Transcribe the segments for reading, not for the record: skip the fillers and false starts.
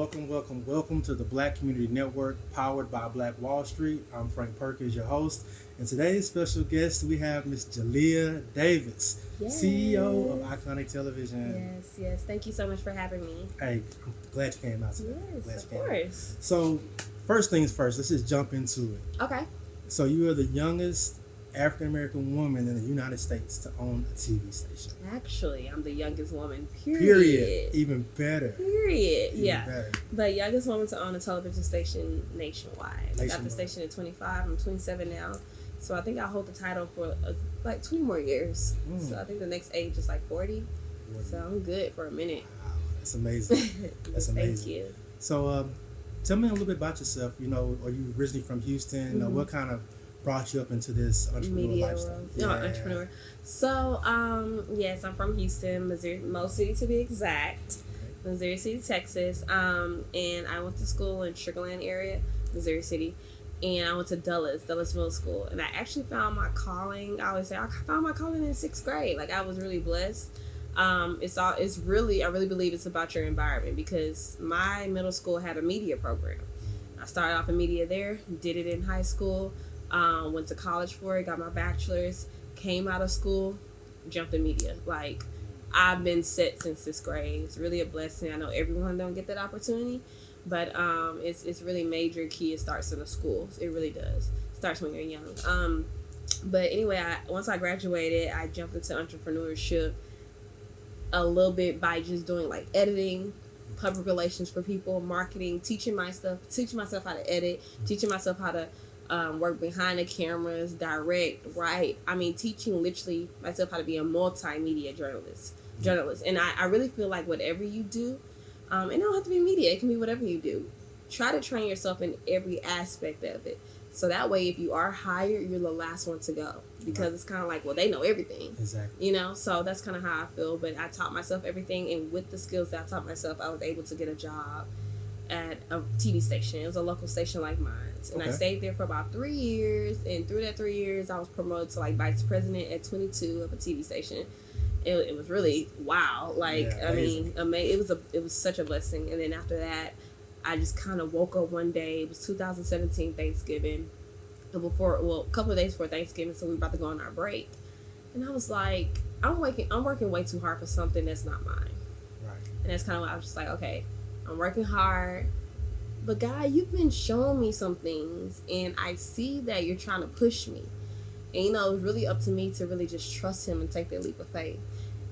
welcome to the Black Community Network, powered by Black Wall Street. I'm Frank Perkins, your host, and today's special guest we have Miss Jalea Davis, Yes. CEO of Iconic Television. Yes. Thank you so much for having me. Hey, I'm glad you came out today. Yes, of course. So, first things first, let's just jump into it. Okay. So, you are the youngest African American woman in the United States to own a TV station. Actually, I'm the youngest woman, Period. Even better. Period. Even Yeah. better. The youngest woman to own a television station nationwide. I got the Nationwide. station at 25. I'm 27 now. So I think I'll hold the title for like 20 more years. So I think the next age is like 40. So I'm good for a minute. Wow, that's amazing. That's amazing. Thank you. So, tell me a little bit about yourself. You know, are you originally from Houston? Mm-hmm. What kind of brought you up into this entrepreneur Media lifestyle? world. No, entrepreneur. So, yes, I'm from Houston, Missouri, Mo City to be exact. Missouri City, Texas. And I went to school in Sugarland area, Missouri City. And I went to Dulles Middle School. And I actually found my calling. I always say I found my calling in 6th grade. Like, I was really blessed. I really believe it's about your environment, because my middle school had a media program. I started off in media there, did it in high school, went to college for it, got my bachelor's, came out of school, jumped in media. Like, I've been set since 6th grade. It's really a blessing. I know everyone don't get that opportunity, but it's really major key. It starts in the schools. It really does. It starts when you're young. But anyway, once I graduated, I jumped into entrepreneurship a little bit by just doing like editing, public relations for people, marketing, teaching myself how to edit, teaching myself how to work behind the cameras, direct, write. I mean, teaching literally myself how to be a multimedia journalist. And I really feel like whatever you do, it don't have to be media. It can be whatever you do. Try to train yourself in every aspect of it. So that way, if you are hired, you're the last one to go. Because It's kind of like, well, they know everything. Exactly. You know, so that's kind of how I feel. But I taught myself everything. And with the skills that I taught myself, I was able to get a job at a TV station. It was a local station like mine. And I stayed there for about 3 years. And through that 3 years, I was promoted to like vice president at 22 of a TV station. It was really wow. Like, Yeah, I mean, amazing. It was such a blessing. And then after that, I just kind of woke up one day. It was 2017 Thanksgiving. And a couple of days before Thanksgiving, so we were about to go on our break. And I was like, I'm working way too hard for something that's not mine. Right. And that's kind of what I was just like, okay, I'm working hard. But God, you've been showing me some things, and I see that you're trying to push me. And, it was really up to me to really just trust him and take that leap of faith.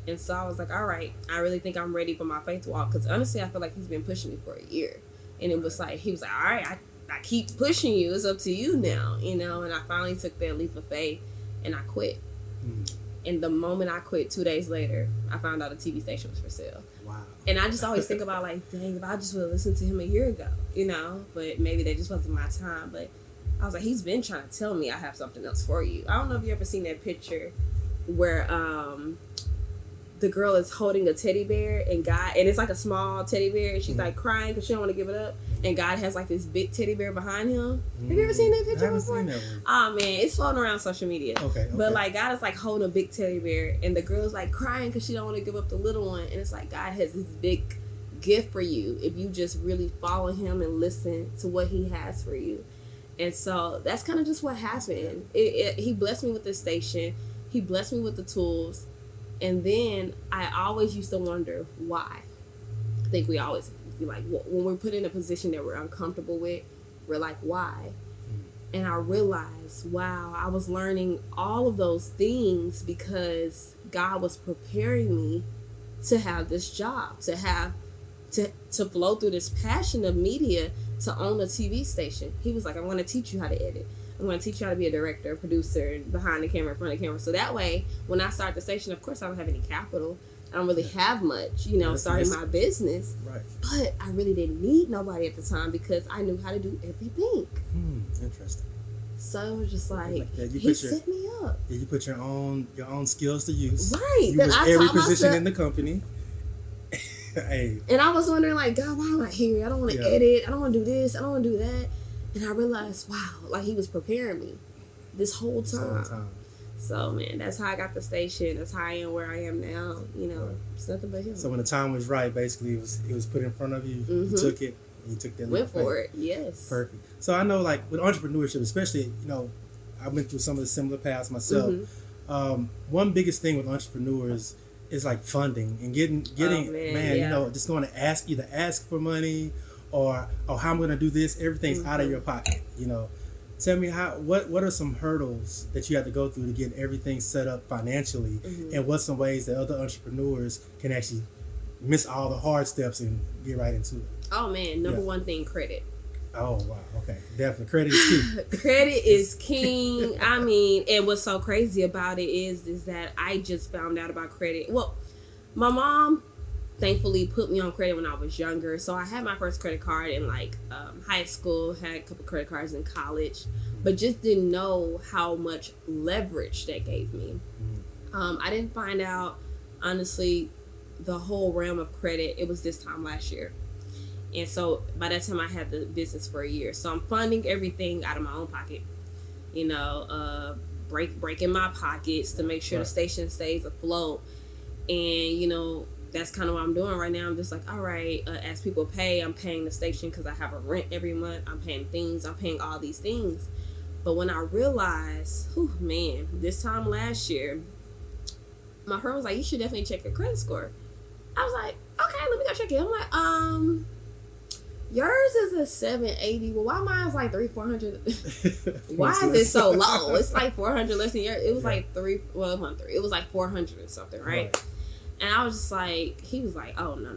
And so I was like, all right, I really think I'm ready for my faith walk. Because honestly, I feel like he's been pushing me for a year. And it was like, he was like, all right, I keep pushing you. It's up to you now, And I finally took that leap of faith, and I quit. And the moment I quit, 2 days later, I found out the TV station was for sale. Wow. And I just always think about, like, dang, if I just would have listened to him a year ago, But maybe that just wasn't my time. But I was like, he's been trying to tell me I have something else for you. I don't know if you ever seen that picture where the girl is holding a teddy bear, and it's like a small teddy bear, and she's like crying because she don't want to give it up, and God has like this big teddy bear behind him. Have you ever seen that picture before? Seen that one. Oh man, it's floating around social media. Okay. But like God is like holding a big teddy bear, and the girl is like crying because she don't want to give up the little one, and it's like God has this big gift for you if you just really follow him and listen to what he has for you. And so that's kind of just what happened. He blessed me with this station. He blessed me with the tools. And then I always used to wonder why. I think we always be like, when we're put in a position that we're uncomfortable with, we're like, why? And I realized, wow, I was learning all of those things because God was preparing me to have this job, to flow through this passion of media, to own a TV station. He was like, I'm going to teach you how to edit. I'm going to teach you how to be a director, producer, behind the camera, in front of the camera. So that way, when I start the station, of course, I don't have any capital. I don't really have much, starting my business. Right. But I really didn't need nobody at the time because I knew how to do everything. Interesting. So it was just like that. He set me up. Yeah, you put your own skills to use. Right. You Then was I every taught position myself, in the company. Hey. And I was wondering, like, God, why am I here? I don't want to edit. I don't want to do this. I don't want to do that. And I realized, wow, like he was preparing me this whole time. So man, that's how I got the station. That's how I am where I am now. You know, Right. it's nothing but him. So when the time was right, basically it was put in front of you. You took it. And you took that. Went for it. Yes. Perfect. So I know, like with entrepreneurship, especially, I went through some of the similar paths myself. One biggest thing with entrepreneurs is like funding and getting just going to ask for money or how I'm going to do this. Everything's out of your pocket. Tell me what are some hurdles that you have to go through to get everything set up financially, and what's some ways that other entrepreneurs can actually miss all the hard steps and get right into it. Oh man, number one thing, credit. Oh wow, okay, definitely credit is key. Credit is king. I mean, and what's so crazy about it is that I just found out about credit. Well, my mom thankfully put me on credit when I was younger, so I had my first credit card in like high school, had a couple credit cards in college, but just didn't know how much leverage that gave me. I didn't find out, honestly, the whole realm of credit. It was this time last year. And so by that time I had the business for a year. So I'm funding everything out of my own pocket. Breaking my pockets to make sure the station stays afloat. And, that's kind of what I'm doing right now. I'm just like, all right, as people pay, I'm paying the station because I have a rent every month. I'm paying things. I'm paying all these things. But when I realized, this time last year, my friend was like, you should definitely check your credit score. I was like, okay, let me go check it. I'm like, yours is a 780. Well, why mine's like 300-400? Why is it so low? It's like 400 less than yours. It was like it was like 400 or something, right? And I was just like, he was like, oh, no.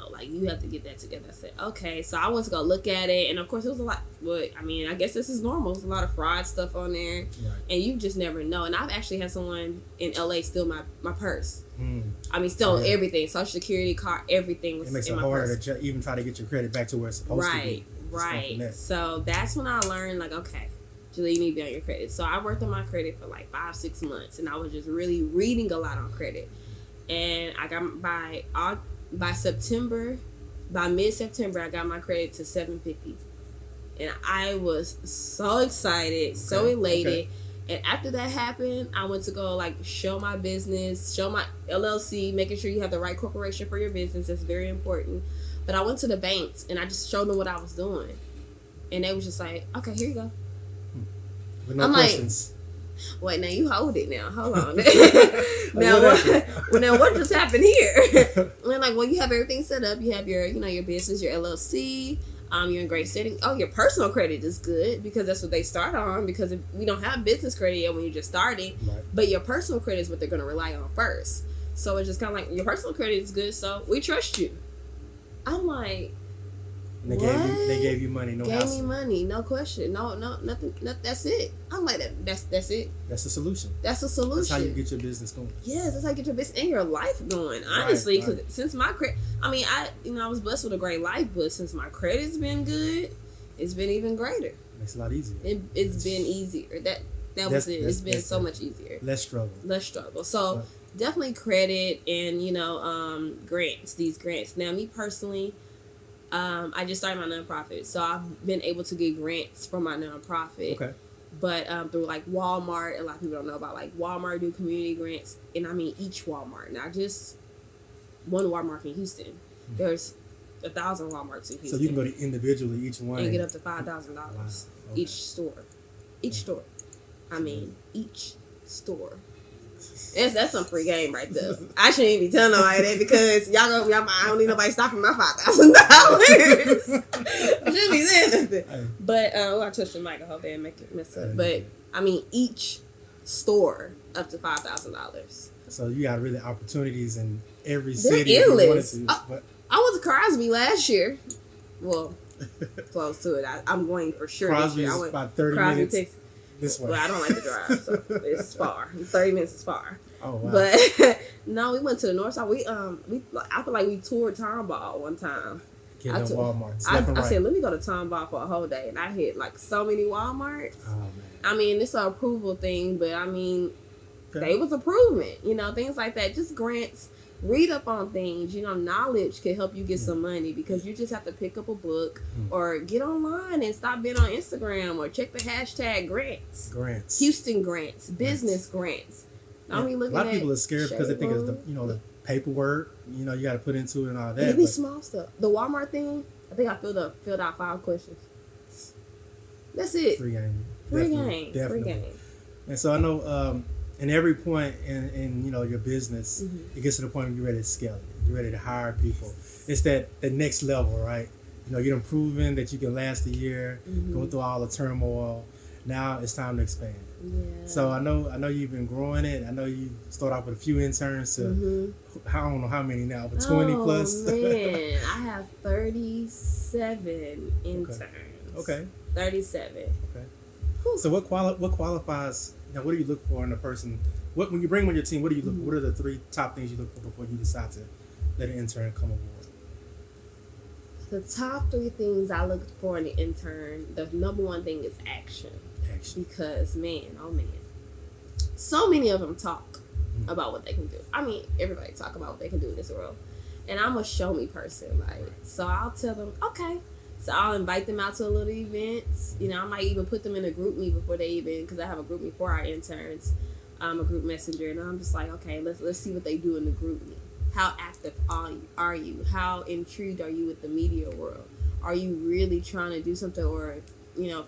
Like, you have to get that together. I said, okay. So I went to go look at it. And, of course, it was a lot. But, I guess this is normal. There's a lot of fraud stuff on there. Right. And you just never know. And I've actually had someone in L.A. steal my purse. Steal everything. Social Security card, everything was in my purse. It makes it harder to even try to get your credit back to where it's supposed to be. Right. So that's when I learned, like, okay, Julie, you need to be on your credit. So I worked on my credit for like 5-6 months. And I was just really reading a lot on credit. And I got by mid-September, I got my credit to 750, and I was so excited, so elated. And after that happened, I went to go like show my business, show my LLC, making sure you have the right corporation for your business. That's very important. But I went to the banks and I just showed them what I was doing, and they was just like, "Okay, here you go." With no questions. Like, wait, now you hold it now. Hold on. Now what just happened here? And they're like, well, you have everything set up. You have your, your business, your LLC. You're in great setting. Oh, your personal credit is good because that's what they start on. Because we don't have business credit yet when you're just starting, right. But your personal credit is what they're going to rely on first. So it's just kind of like your personal credit is good, so we trust you. I'm like. And they gave you money, Gave me money, no question, no, nothing. That's it. I'm like that. That's it. That's the solution. That's the solution. That's how you get your business going. Yes, that's how you get your business and your life going. Honestly, because since my credit, I was blessed with a great life, but since my credit's been good, it's been even greater. Makes it a lot easier. It's been easier. That was it. It's been so much easier. Less struggle. So definitely credit and grants. These grants. Now, me personally. I just started my nonprofit, so I've been able to get grants from my nonprofit. Okay. But through like Walmart, a lot of people don't know about like Walmart do community grants, and each Walmart, not just one Walmart in Houston. Mm-hmm. There's 1,000 Walmarts in Houston. So you can go to individually each one and get up to $5,000 each store. Each store. Each store. That's some free game right there. I shouldn't even be telling nobody that because I don't need nobody stopping my $5,000. I shouldn't be saying nothing. But I touched the mic. I hope they didn't make it mess up. But each store up to $5,000. So you got really opportunities in every city. They're endless. I went to Crosby last year. Well, close to it. I'm going for sure. Crosby is about 30 minutes. Texas. This way. Well, I don't like to drive, so it's far. 30 minutes is far. Oh wow! But no, we went to the north side. I feel like we toured Tomball one time. Getting to Walmart. I said, let me go to Tomball for a whole day, and I hit like so many Walmarts. Oh man! It's an approval thing, but they was approving. Things like that. Just grants. read up on things. Knowledge can help you get some money, because you just have to pick up a book or get online and stop being on Instagram or check the hashtag grants. Houston grants, business grants. A lot of people are scared because they think it's the paperwork, you got to put into it and all that. It be small stuff. The Walmart thing, I think I filled out 5 questions. That's it. Free game. Definitely. And so I know in every point in your business, it gets to the point where you're ready to scale it. You're ready to hire people. It's that next level, right? You're proven that you can last a year, go through all the turmoil. Now it's time to expand. Yeah. So I know you've been growing it. I know you start off with a few interns to I don't know how many now, but 20 plus. Man, I have 37 interns. Okay. 37. Okay. Whew. So what qualifies? Now, what do you look for in a person? When you bring them on your team, what do you look? What are the 3 top things you look for before you decide to let an intern come aboard? The top 3 things I look for in an intern, the number one thing is action. Because, man, so many of them talk about what they can do. I mean, everybody talk about what they can do in this world. And I'm a show me person. So I'll tell them, okay. So I'll invite them out to a little events. I might even put them in a group me before they even, because I have a group me for our interns, a group messenger. And I'm just like, okay, let's see what they do in the group me. How active are you? How intrigued are you with the media world? Are you really trying to do something, or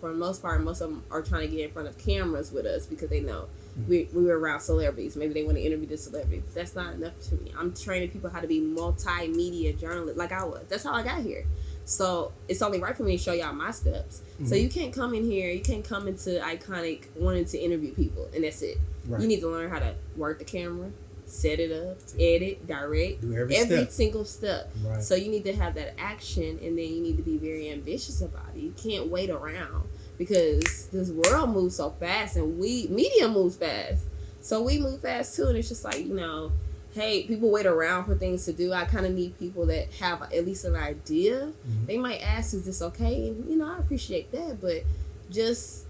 for the most part, most of them are trying to get in front of cameras with us because they know we were around celebrities. Maybe they want to interview the celebrities. That's not enough to me. I'm training people how to be multimedia journalists like I was. That's how I got here. So it's only right for me to show y'all my steps. So you can't come in here, you can't come into Iconic wanting to interview people and that's it. Right. You need to learn how to work the camera, set it up, edit, direct, do every single step. Right. So you need to have that action, and then you need to be very ambitious about it. You can't wait around because this world moves so fast, and media moves fast. So we move fast too, and it's just like, hey, people wait around for things to do. I kind of need people that have at least an idea. They might ask, is this okay? And, I appreciate that, but just...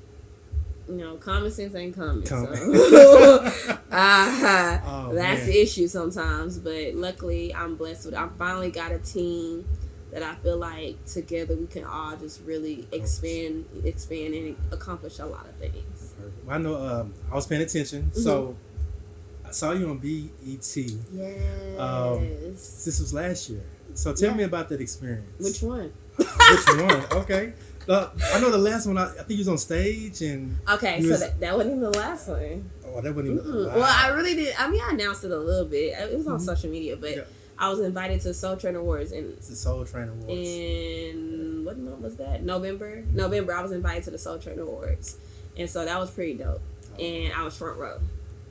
common sense ain't common. So. That's the issue sometimes. But luckily, I'm blessed with it. I finally got a team that I feel like together we can all just really expand and accomplish a lot of things. Well, I know I was paying attention. So I saw you on BET. Yes. This was last year. So tell me about that experience. Which one? Okay. I know the last one, I think you was on stage and... Okay, so that wasn't even the last one. Oh, that wasn't even... Wow. Well, I really did... I announced it a little bit. It was on social media, but I was invited to Soul Train Awards. It's the Soul Train Awards. And what month was that? November, I was invited to the Soul Train Awards. And so that was pretty dope. And I was front row.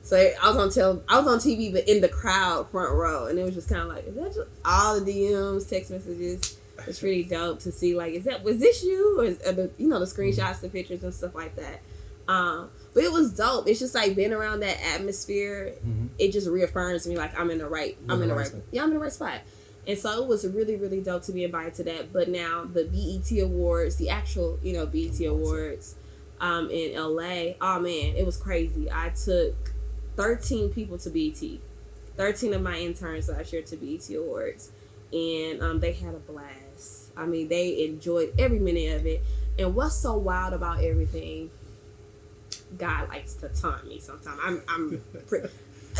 So I was on TV, but in the crowd, front row. And it was just kind of like, is that just all the DMs, text messages... It's really dope to see, was this you? Or the screenshots, the pictures and stuff like that. But it was dope. It's just being around that atmosphere. It just reaffirms me I'm in the right spot. And so it was really, really dope to be invited to that. But now the BET Awards, the actual, BET Awards in LA, oh man, it was crazy. I took 13 people to BET. 13 of my interns last year to BET Awards. And they had a blast. I mean, they enjoyed every minute of it. And what's so wild about everything, God likes to taunt me sometimes.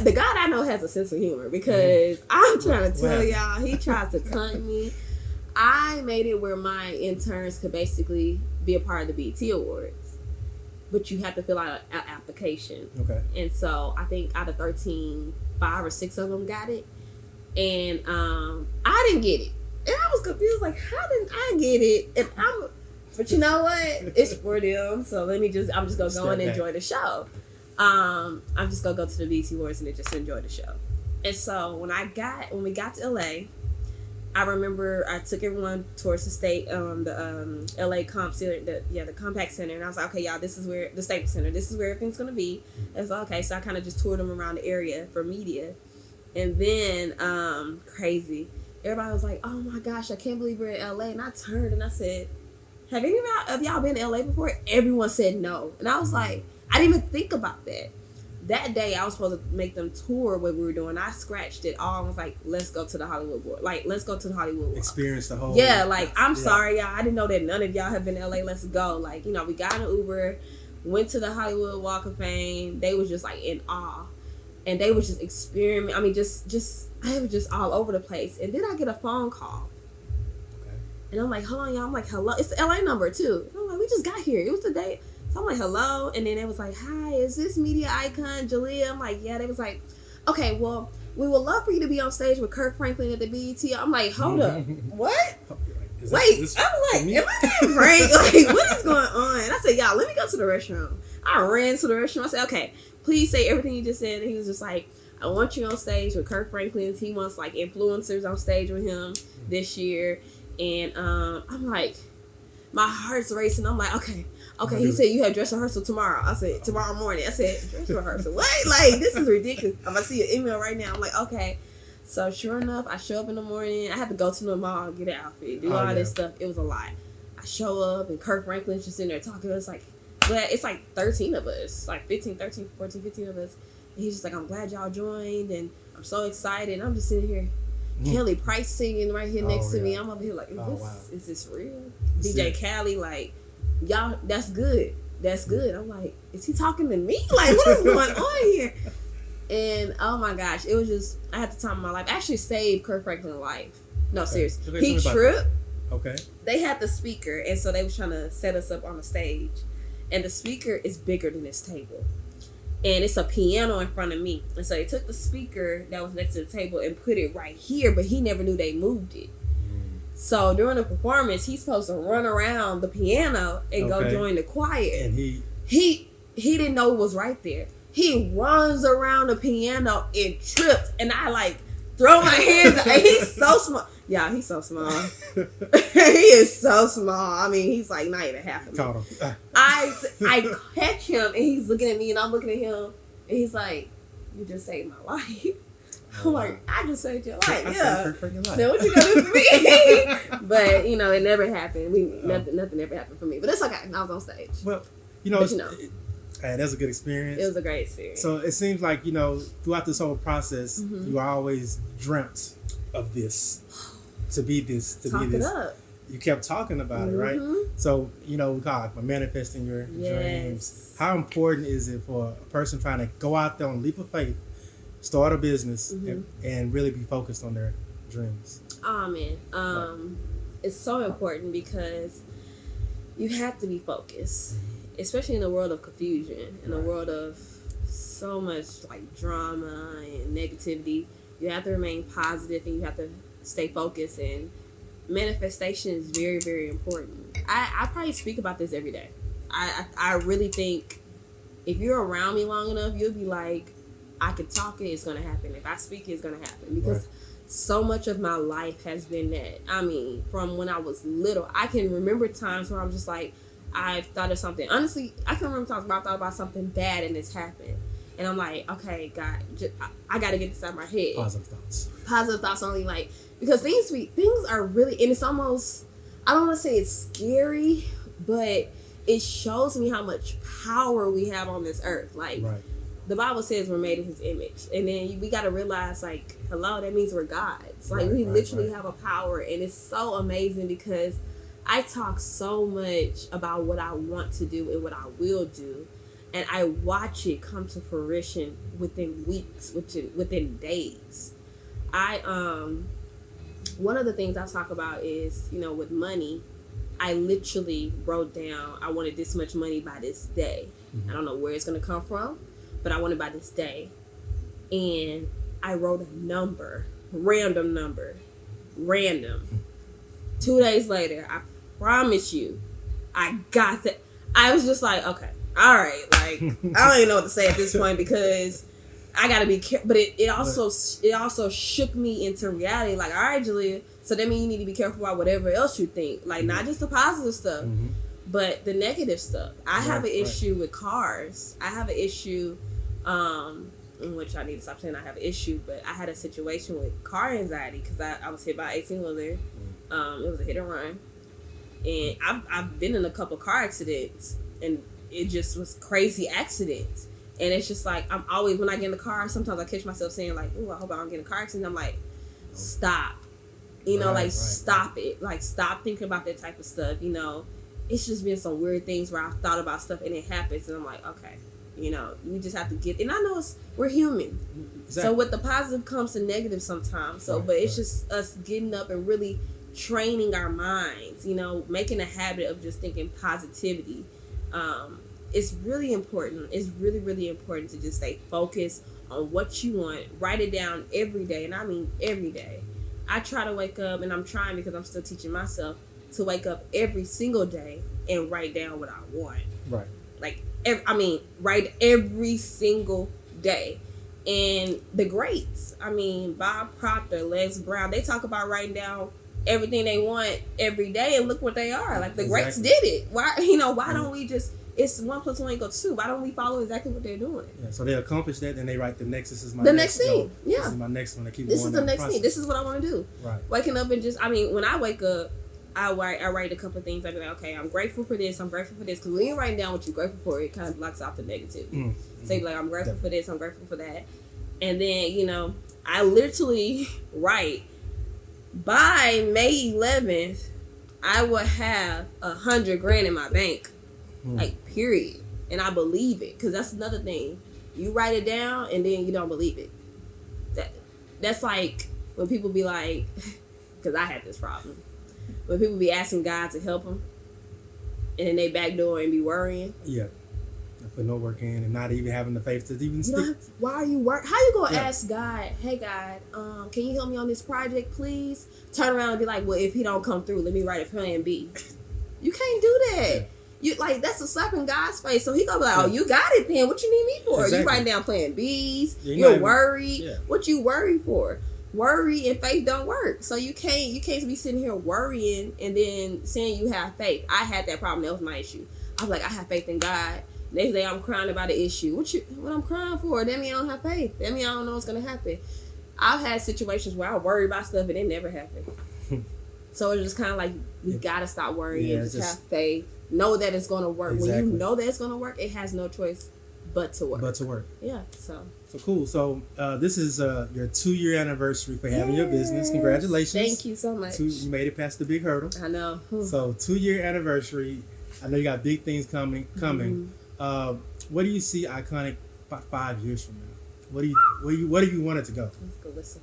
The God I know has a sense of humor, because I'm trying to tell y'all, he tries to taunt me. I made it where my interns could basically be a part of the BET Awards. But you have to fill out an application. Okay. And so I think out of 13, 5 or 6 of them got it. And I didn't get it. And I was confused, how didn't I get it? But you know what? It's for them. So I'm just gonna go and enjoy the show. I'm just gonna go to the BET Awards and just enjoy the show. And so when we got to LA, I remember I took everyone towards the state, the LA Comp Center, the Compact Center, and I was like, okay, y'all, this is where the Staples Center, this is where everything's gonna be. And so okay, so I kind of just toured them around the area for media. And then, crazy. Everybody was like, oh my gosh, I can't believe we're in LA. And I turned and I said, have any of y'all been to LA before? Everyone said no. And I was like, I didn't even think about that. that day I was supposed to make them tour what we were doing. I scratched it all. I was like, let's go to the Hollywood Board. Like, let's go to the Hollywood Walk. Experience the whole. Yeah, like, I'm sorry, y'all. I didn't know that none of y'all have been to LA. Let's go. Like, you know, we got an Uber, went to the Hollywood Walk of Fame. They was just like in awe. And they was just experimenting. I mean, I was just all over the place. And then I get a phone call. Okay. And I'm like, hold on, y'all. I'm like, hello. It's the LA number, too. And I'm like, we just got here. It was the day. So I'm like, hello. And then it was like, hi, is this media icon Jalea? I'm like, yeah. They was like, okay, well, we would love for you to be on stage with Kirk Franklin at the BET. I'm like, hold up. What? Wait. I'm like, am I getting pranked? Like, what is going on? And I said, y'all, let me go to the restroom. I ran to the restroom. I said, okay, please say everything you just said. And he was just like, I want you on stage with Kirk Franklin. He wants like influencers on stage with him this year. And I'm like, my heart's racing. I'm like, okay. He said you have dress rehearsal tomorrow. I said, tomorrow morning. I said, dress rehearsal. What? Like, this is ridiculous. I'm going to see your email right now. I'm like, okay. So sure enough, I show up in the morning. I had to go to the mall, get an outfit, do all this stuff. It was a lot. I show up and Kirk Franklin's just in there talking to us like, it's like 13 of us, like 15 of us. And he's just like, I'm glad y'all joined and I'm so excited. And I'm just sitting here, Kelly Price singing right here next to me. I'm over here like, is this real? DJ Khaled, like, y'all, that's good. I'm like, is he talking to me? Like, what is going on here? And oh my gosh, it was just, I had the time of my life. I actually saved Kirk Franklin's life. No, seriously. He tripped. Okay. They had the speaker, and so they was trying to set us up on the stage. And the speaker is bigger than this table. And it's a piano in front of me. And so they took the speaker that was next to the table and put it right here, but he never knew they moved it. So during the performance, he's supposed to run around the piano and go join the choir. And he didn't know it was right there. He runs around the piano and trips, and I like throw my hands up. And he's so small. Yeah, he's so small. He is so small. I mean, he's like not even half of me. I catch him, and he's looking at me, and I'm looking at him, and he's like, "You just saved my life." I'm like, I just saved your life. Yeah. Now what you gonna do for me? But you know, it never happened. Nothing ever happened for me. But it's okay. I was on stage. Well, that's a good experience. It was a great experience. So it seems like, throughout this whole process, you always dreamt of this, to be this, to be this. Up. You kept talking about it, right? So, God, manifesting your dreams. How important is it for a person trying to go out there on a leap of faith, start a business, and really be focused on their dreams? Oh, man. It's so important because you have to be focused. Especially in a world of confusion, in a world of so much like drama and negativity, you have to remain positive and you have to stay focused. And manifestation is very, very important. I probably speak about this every day. I really think if you're around me long enough, you'll be like, I can talk it, it's gonna happen. If I speak it, it's gonna happen. Because so much of my life has been that. I mean, from when I was little, I can remember times where I'm just like, I've thought of something. Honestly, I can remember times where I thought about something bad and it's happened. And I'm like, okay, God, I got to get this out of my head. Positive thoughts only, like, because things are really, and it's almost, I don't want to say it's scary, but it shows me how much power we have on this earth. Like, the Bible says we're made in His image. And then we got to realize, like, hello, that means we're gods. Like, we literally have a power. And it's so amazing because I talk so much about what I want to do and what I will do, and I watch it come to fruition within weeks, within days. One of the things I talk about is, with money, I literally wrote down, I wanted this much money by this day. I don't know where it's going to come from, but I want it by this day. And I wrote a number, random. 2 days later, I promise you, I got that. I was just like, okay, all right. Like, I don't even know what to say at this point because I got to be careful. But it also shook me into reality. Like, all right, Jalea, so that means you need to be careful about whatever else you think. Like, not just the positive stuff, but the negative stuff. I have an issue with cars. I have an issue, in which I need to stop saying I have an issue, but I had a situation with car anxiety because I was hit by an 18-wheeler. It was a hit and run. And I've been in a couple car accidents, and it just was crazy accidents. And it's just like, I'm always, when I get in the car, sometimes I catch myself saying like, ooh, I hope I don't get in a car accident. I'm like, stop. You know, stop it. Like, stop thinking about that type of stuff, you know. It's just been some weird things where I've thought about stuff and it happens. And I'm like, okay, you know, we just have to get, and I know we're human. Exactly. So with the positive comes the negative sometimes. So, but it's just us getting up and really training our minds, you know, making a habit of just thinking positivity. It's really important. It's really, really important to just stay focused on what you want. Write it down every day. And I mean every day. I try to wake up, and I'm trying because I'm still teaching myself to wake up every single day and write down what I want. Right. Like, write every single day. And the greats, Bob Proctor, Les Brown, they talk about writing down everything they want every day, and look what they are. Like, the greats did it. Why don't we just, it's 1 + 1 = 2. Why don't we follow exactly what they're doing? Yeah, so they accomplish that, then they write the next. This is my next thing. Yeah, this is my next one. I keep. This is the next thing. This is what I want to do. Right. Waking up and just, when I wake up, I write a couple of things. I be like, okay, I'm grateful for this. I'm grateful for this. Because when you write down what you're grateful for, it kind of blocks out the negative. So you're like, I'm grateful for this. I'm grateful for that. And then, you know, I literally write, by May 11th, I will have $100,000 in my bank. Like, period. And I believe it. Because that's another thing. You write it down and then you don't believe it. That's like when people be like, because I had this problem. When people be asking God to help them, and then they backdoor and be worrying. Yeah. Put no work in and not even having the faith to even stick. Why are you working? How you gonna ask God, hey God, can you help me on this project, please? Turn around and be like, well, if he don't come through, let me write a plan B. You can't do that. Yeah. You like, that's a slap in God's face. So he gonna be like, oh, you got it then. What you need me for? Exactly. You writing down plan B's. You're worried. Yeah. What you worry for? Worry and faith don't work. So you can't be sitting here worrying and then saying you have faith. I had that problem. That was my issue. I was like, I have faith in God. Next day I'm crying about an issue. What I'm crying for? That mean I don't have faith. That mean I don't know what's gonna happen. I've had situations where I worry about stuff and it never happened. So it's just kind of like, we gotta stop worrying. Just have faith. Know that it's gonna work. Exactly. When you know that it's gonna work, it has no choice but to work. Yeah. So cool. So this is your 2-year anniversary for having your business. Congratulations. Thank you so much. You made it past the big hurdle. I know. So 2-year anniversary. I know you got big things coming. What do you see Iconic 5 years from now? Where do you want it to go? Let's go listen.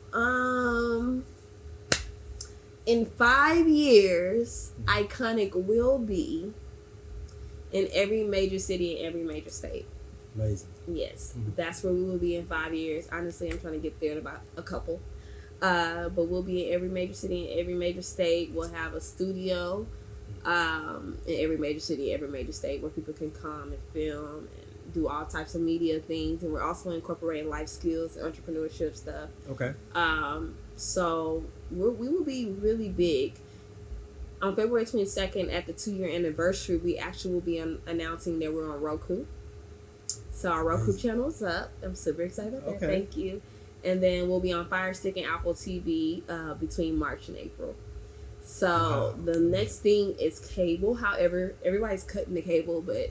In 5 years, Iconic will be in every major city and every major state. Amazing. Yes, that's where we will be in 5 years. Honestly, I'm trying to get there in about a couple. But we'll be in every major city and every major state. We'll have a studio in every major city, every major state, where people can come and film and do all types of media things. And we're also incorporating life skills and entrepreneurship stuff. Okay. So we will be really big. On February 22nd, at the 2-year anniversary, we actually will be announcing that we're on Roku. So our Roku channel is up. I'm super excited about that. Thank you. And then we'll be on Fire Stick and Apple TV between March and April. So the next thing is cable. However, everybody's cutting the cable, but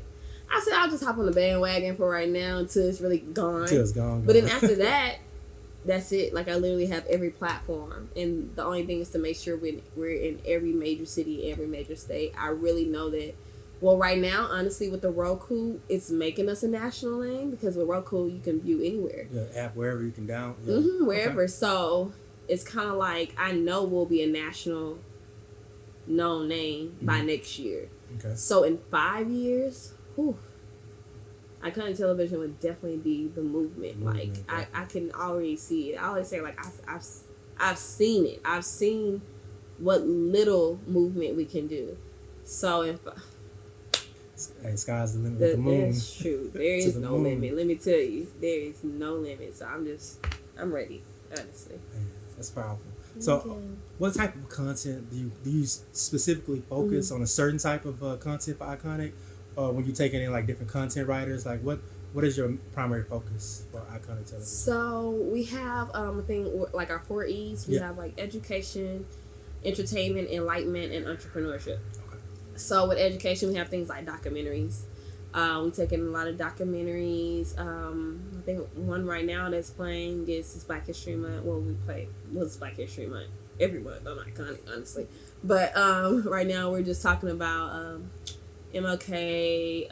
I said I'll just hop on the bandwagon for right now until it's really gone. Until it's gone. But then after that, that's it. Like, I literally have every platform, and the only thing is to make sure we're in every major city, every major state. I really know that. Well, right now, honestly, with the Roku, it's making us a national name, because with Roku, you can view anywhere. Yeah, app wherever you can down. Yeah. Wherever. Okay. So it's kind of like, I know we'll be a national known name by next year. Okay. So in 5 years, Iconic Television would definitely be the movement. Like, I can already see it. I always say, like, I've seen it. I've seen what little movement we can do. So sky's the limit with the moon. That's true. There is no limit. Let me tell you, there is no limit. So I'm ready. Honestly, man, that's powerful. So, what type of content do you specifically focus on? A certain type of content for Iconic? When you're taking in like different content writers, like what is your primary focus for Iconic Television? So we have a thing like our 4 E's. We have like education, entertainment, enlightenment, and entrepreneurship. Okay. So with education, we have things like documentaries. We take in a lot of documentaries. I think one right now that's playing is Black History Month. Well, it's Black History Month every month. I'm not iconic, honestly. But right now we're just talking about MLK,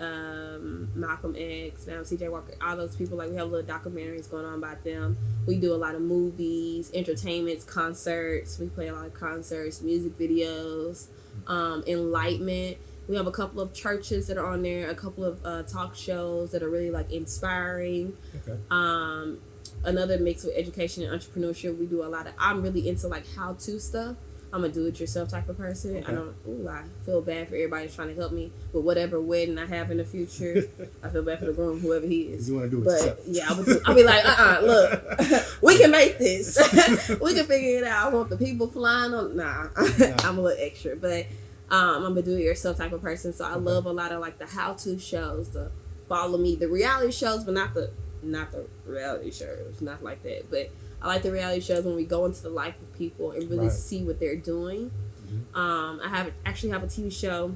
Malcolm X, now C.J. Walker, all those people. Like, we have little documentaries going on about them. We do a lot of movies, entertainments, concerts. We play a lot of concerts, music videos, enlightenment. We have a couple of churches that are on there, a couple of talk shows that are really like inspiring. Okay. Another mix with education and entrepreneurship. We do a lot of, I'm really into like how-to stuff. I'm a do-it-yourself type of person. Okay. I feel bad for everybody trying to help me with whatever wedding I have in the future. I feel bad for the groom, whoever he is. You want to do it yourself. Yeah, I'll be like, look, we can make this. We can figure it out. I want the people flying on. Nah. I'm a little extra, but I'm a do-it-yourself type of person. So I love a lot of like the how-to shows, the follow me, the reality shows, but not the reality shows, not like that. But I like the reality shows when we go into the life of people and really see what they're doing. Mm-hmm. I actually have a TV show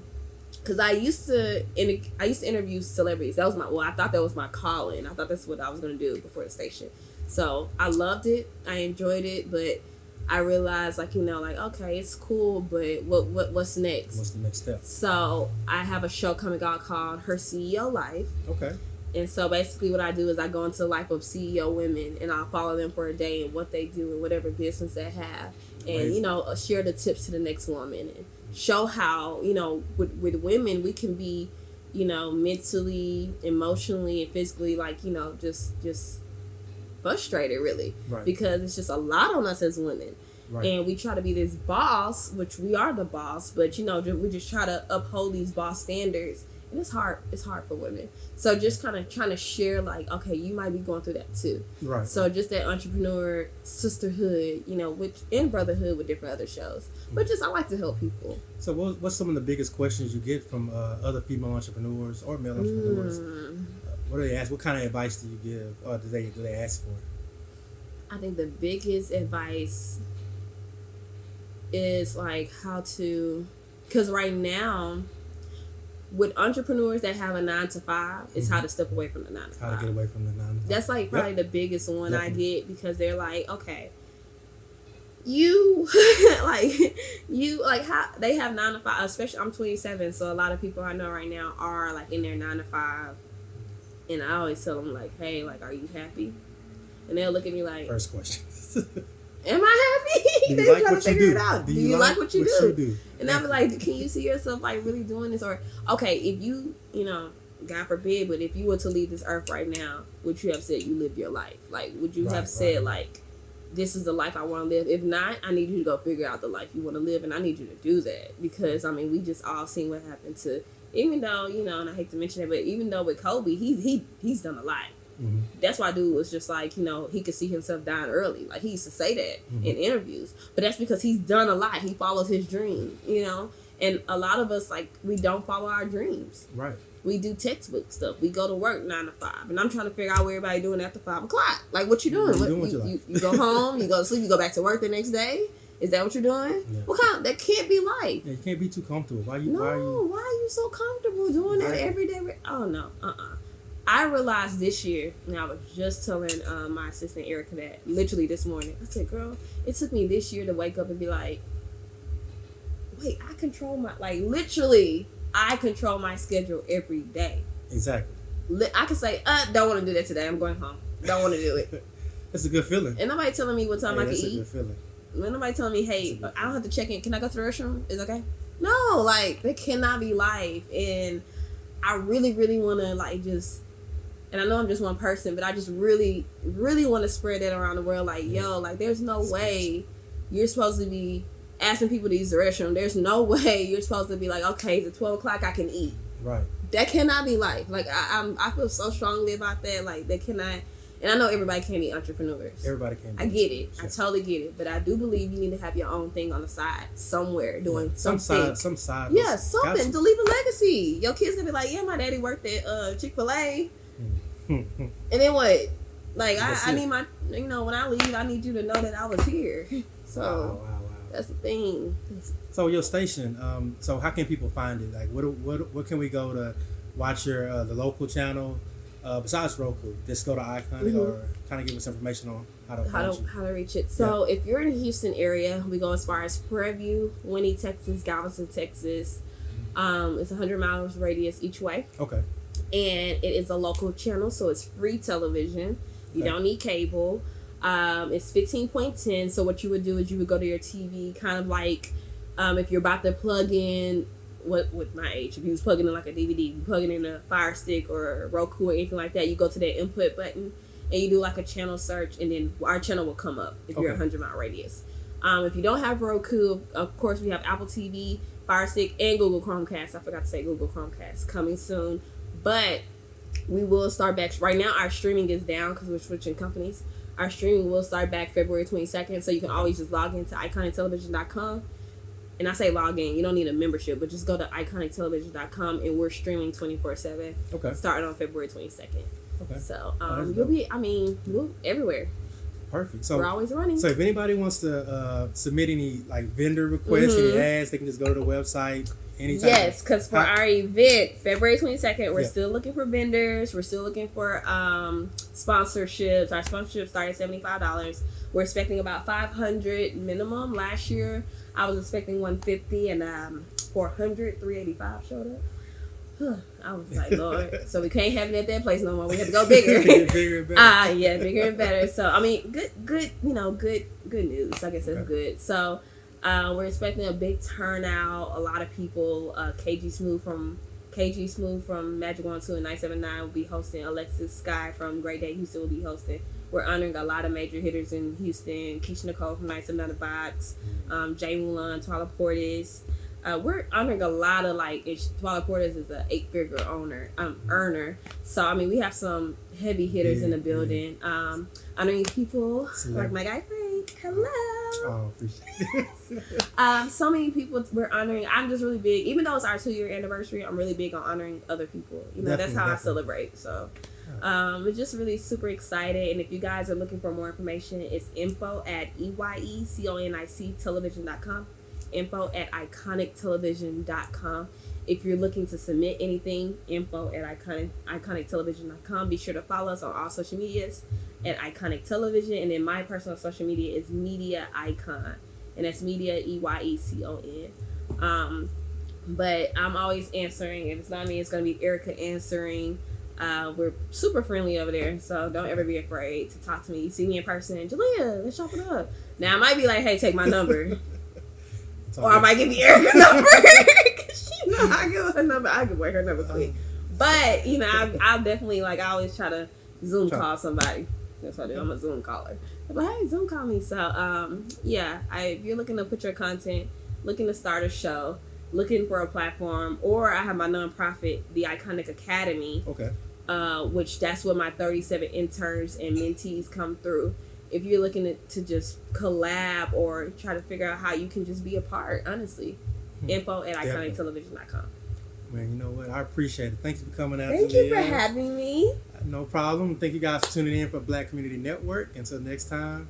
because I used to interview celebrities. That was I thought that was my calling. I thought that's what I was going to do before the station. So I loved it. I enjoyed it, but I realized okay, it's cool, but what's next? What's the next step? So I have a show coming out called Her CEO Life. Okay. And so basically what I do is I go into the life of CEO women and I'll follow them for a day and what they do and whatever business they have. And, share the tips to the next woman and show how, with women we can be, mentally, emotionally, and physically, just frustrated, really. Right. Because it's just a lot on us as women. Right. And we try to be this boss, which we are the boss, but, we just try to uphold these boss standards. And it's hard for women. So just kind of trying to share, okay, you might be going through that too. Right. So just that entrepreneur sisterhood, in brotherhood with different other shows. But just I like to help people. So what's some of the biggest questions you get from other female entrepreneurs or male entrepreneurs? What do they ask? What kind of advice do you give, or do they ask for? I think the biggest advice is how to, because right now, with entrepreneurs that have a 9-to-5, it's how to step away from the 9-to-5. How to get away from the 9-to-5. That's probably the biggest one I get, because they're like, okay, how they have 9-to-5, especially I'm 27, so a lot of people I know right now are in their 9-to-5, and I always tell them hey, are you happy? And they'll look at me first question. Am I happy? Do you like what you do? Do you like what you do? And I'll be like, can you see yourself really doing this? Or, okay, if you, God forbid, but if you were to leave this earth right now, would you have said you live your life? Would you have said, this is the life I want to live? If not, I need you to go figure out the life you want to live, and I need you to do that. Because, we just all seen what happened to, even though, and I hate to mention it, but even though with Kobe, he's done a lot. Mm-hmm. That's why dude was just he could see himself dying early. He used to say that in interviews. But that's because he's done a lot. He follows his dream, And a lot of us, we don't follow our dreams. Right. We do textbook stuff. We go to work 9-to-5. And I'm trying to figure out what everybody doing after 5 o'clock. What you doing? You go home, you go to sleep, you go back to work the next day? Is that what you're doing? Yeah. That can't be life. Yeah, you can't be too comfortable. Why are you so comfortable doing that every day? Oh, no. I realized this year, and I was just telling my assistant Erica that literally this morning. I said, girl, it took me this year to wake up and be like, wait, I control my, literally, I control my schedule every day. Exactly. I can say, don't want to do that today. I'm going home. Don't want to do it. That's a good feeling. And nobody telling me what time I can eat. That's a good feeling. And nobody telling me, hey, I don't have to check in. Can I go to the restroom? Is it okay? No, that cannot be life. And I really, really want to, just... And I know I'm just one person, but I just really, really want to spread that around the world. There's no way you're supposed to be asking people to use the restroom. There's no way you're supposed to be okay, it's at 12 o'clock, I can eat. Right. That cannot be life. I feel so strongly about that. They cannot. And I know everybody can't be entrepreneurs. Everybody can't be. I get it. Sure. I totally get it. But I do believe you need to have your own thing on the side somewhere doing something. Some side. Yeah, something to leave a legacy. Your kids gonna be my daddy worked at Chick-fil-A. And then what? I need my, when I leave, I need you to know that I was here. So wow. That's the thing. So your station, so how can people find it? What can we go to watch your the local channel, besides Roku, just go to Iconic or kind of give us information on how to reach it. So if you're in the Houston area, we go as far as Prairie View, Winnie, Texas, Galveston, Texas. It's 100 miles radius each way. Okay. And it is a local channel, so it's free television. You don't need cable. It's 15.10. So what you would do is you would go to your TV, kind of like if you're about to plug in, with my age, if you was plugging in like a DVD, you plug it in a Fire Stick or a Roku or anything like that, you go to that input button and you do like a channel search, and then our channel will come up if you're 100 mile radius. If you don't have Roku, of course we have Apple TV, Fire Stick, and Google Chromecast. I forgot to say Google Chromecast coming soon, but we will start back. Right now our streaming is down because we're switching companies. Our streaming will start back February 22nd, so you can always just log into iconictelevision.com. And I say log in, you don't need a membership, but just go to iconictelevision.com, and we're streaming 24/7. Okay. Starting on February 22nd. Okay. So we'll everywhere. Perfect. So we're always running. So if anybody wants to submit any like vendor requests, any ads, they can just go to the website anytime. Yes, because for our event, February 22nd, we're still looking for vendors. We're still looking for sponsorships. Our sponsorships start at $75. We're expecting about 500 minimum. Last year, I was expecting 150, and 385 showed up. I was like, Lord. So we can't have it at that place no more. We have to go bigger. Bigger and better. Bigger and better. So I mean, good news. I guess that's good. So we're expecting a big turnout. A lot of people. KG Smooth from Magic 1-2 and 979 will be hosting. Alexis Sky from Great Day Houston will be hosting. We're honoring a lot of major hitters in Houston. Keisha Nicole from 979 The Box, Jay Mulan, Twila Portis. We're honoring a lot of Twila Portis is an 8-figure earner. So I mean, we have some heavy hitters in the building. Honoring people like my guy Frank. Hello. Oh, appreciate it. So many people we're honoring. I'm just really big, even though it's our 2-year anniversary. I'm really big on honoring other people. That's how I celebrate. So. We're just really super excited, and if you guys are looking for more information, it's info@eyeconictelevision.com, info@iconictelevision.com. If you're looking to submit anything, info@iconictelevision.com. Be sure to follow us on all social medias at Iconic Television, and then my personal social media is Media Icon, and that's Media EYECON. But I'm always answering. If it's not me, it's gonna be Erica answering. We're super friendly over there, so don't ever be afraid to talk to me. You see me in person, Jalea, let's chop it up. Now I might be like, hey, take my number. Or I might give you Erica's number. Cause I give her number. I give away her number quick. But, I'll definitely, I always try to Zoom call somebody. That's what I do. I'm a Zoom caller. I'm like, hey, Zoom call me. So, if you're looking to put your content, looking to start a show, looking for a platform, or I have my nonprofit, the Iconic Academy. Okay. Which that's where my 37 interns and mentees come through. If you're looking to just collab or try to figure out how you can just be a part, honestly, info@iconictelevision.com. Man, you know what? I appreciate it. Thank you for coming out. Thank you for having me. No problem. Thank you guys for tuning in for Black Community Network. Until next time.